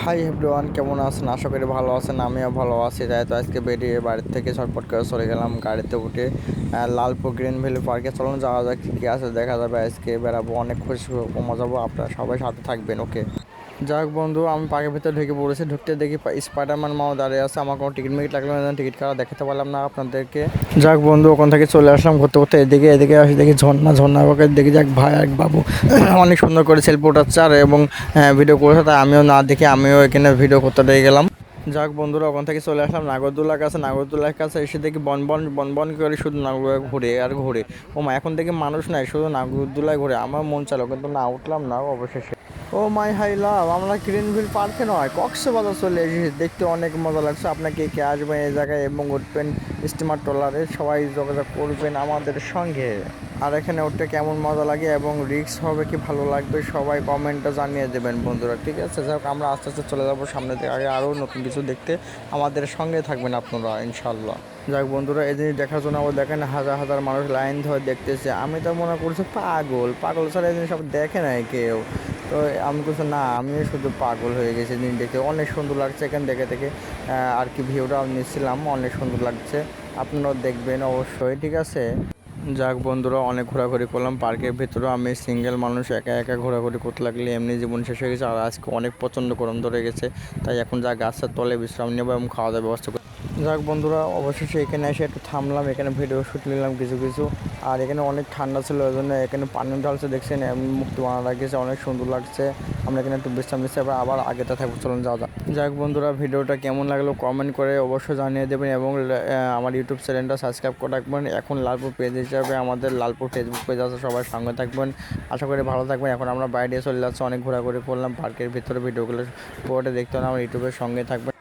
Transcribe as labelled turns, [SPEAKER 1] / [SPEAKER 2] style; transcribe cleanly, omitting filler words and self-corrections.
[SPEAKER 1] Hi everyone, কেমন আছেন? আশা করি ভালো আছেন। আমিও ভালো আছি। তাই তো আজকে বেরিয়ে বাড়ির থেকে ছটপট করে চলে গেলাম গাড়িতে উঠে লালপুর গ্রিন ভ্যালি পার্কে। চলুন যাওয়া যাক, কী কী আছে দেখা যাবে। আজকে বেড়াবো, অনেক খুশি মজা যাবো। আপনারা সবাই সাথে থাকবেন, ওকে? যাক বন্ধু, আমি পার্কের ভিতরে ঢুকে পড়েছি। ঢুকতে দেখি স্পাইডারম্যান মাও দাঁড়িয়ে আছে। আমার কোনো টিকিট মিকিট লাগলো না, টিকিট কাটা দেখাতে পারলাম না আপনাদেরকে। যাক বন্ধু, ওখান থেকে চলে আসলাম ঘুরতে ঘুরতে এদিকে এদিকে আসি, দেখি ঝর্ণা ওকে দেখি। যাক ভাই এক বাবু অনেক সুন্দর করে সেলফি ওঠাচ্ছে আর এবং ভিডিও করেছে, তাই আমিও না দেখে আমিও এখানে ভিডিও করতে লেগে গেলাম। যাক বন্ধুরা, ওখান থেকে চলে আসলাম নাগরদোলার কাছে। নাগরদোলার কাছে এসে দেখি বন করে শুধু নাগরদোলা ঘুরে আর ঘুরে। ও মা, এখন দেখি মানুষ নাই, শুধু নাগরদোলায় ঘুরে। আমার মন চাইলো কিন্তু না, উঠলাম না অবশেষে। ও মাই হাই লাভ, আমরা গ্রিনভিল পার্কে নয়, কক্সবাজার চলে এসেছি। দেখতে অনেক মজা লাগছে। আপনাকে কে আসবেন এই জায়গায় এবং উঠবেন স্টিমার ট্রলারে, সবাই যোগাযোগ করবেন আমাদের সঙ্গে। আর এখানে উঠতে কেমন মজা লাগে এবং রিস্ক হবে কি ভালো লাগবে, সবাই কমেন্টে জানিয়ে দেবেন বন্ধুরা, ঠিক আছে? যাই হোক, আমরা আস্তে আস্তে চলে যাবো সামনে দিকে। আগে আরও নতুন কিছু দেখতে আমাদের সঙ্গে থাকবেন আপনারা, ইনশাল্লাহ। যাক বন্ধুরা, এই জিনিস দেখার জন্য আবার দেখেন হাজার হাজার মানুষ লাইন ধরে দেখতেছে। আমি তো মনে করছি পাগল ছাড়া এই জিনিস সব দেখে নাই কেউ। তো আমি কিছু না, আমি শুধু পাগল হয়ে গেছি জিনিস দেখে। অনেক সুন্দর লাগছে এখান থেকে আর কি ভিউটা নিচ্ছিলাম, অনেক সুন্দর লাগছে। আপনারাও দেখবেন অবশ্যই, ঠিক আছে? যাক বন্ধুরা, অনেক ঘোরাঘুরি করলাম পার্কের ভিতরে। আমি সিঙ্গেল মানুষ, একা একা ঘোরাঘুরি করতে লাগলে এমনি জীবন শেষ হয়ে গেছে। আর আজকে অনেক প্রচণ্ড গরম ধরে গেছে, তাই এখন যা গাছের তলে বিশ্রাম নেবো এবং খাওয়া দাওয়ার ব্যবস্থা করি। যাক বন্ধুরা, অবশেষে এখানে এসে একটু থামলাম, এখানে ভিডিও শ্যুট নিলাম কিছু। আর এখানে অনেক ঠান্ডা ছিল, ওই জন্য এখানে পানি ঢালছে দেখছেন, এমনি মুক্তি বানা লাগিয়েছে, অনেক সুন্দর লাগছে। আমরা এখানে একটু বিশ্রাম নিচ্ছি, আবার আগেতে থাকবো। চলুন যাওয়া যাক। যাক বন্ধুরা, ভিডিওটা কেমন লাগলো কমেন্ট করে অবশ্যই জানিয়ে দেবেন এবং আমার ইউটিউব চ্যানেলটা সাবস্ক্রাইব করে রাখবেন। এখন লালপুর পেজ হিসাবে আমাদের লালপুর ফেসবুক পেজ আছে, সবাই সঙ্গে থাকবেন। আশা করি ভালো থাকবেন। এখন আমরা বাইরে চলে যাচ্ছি, অনেক ঘোরাঘুরি করলাম পার্কের ভিতরে। ভিডিওগুলো পরে দেখতে হলে আমার ইউটিউবের সঙ্গে থাকবেন।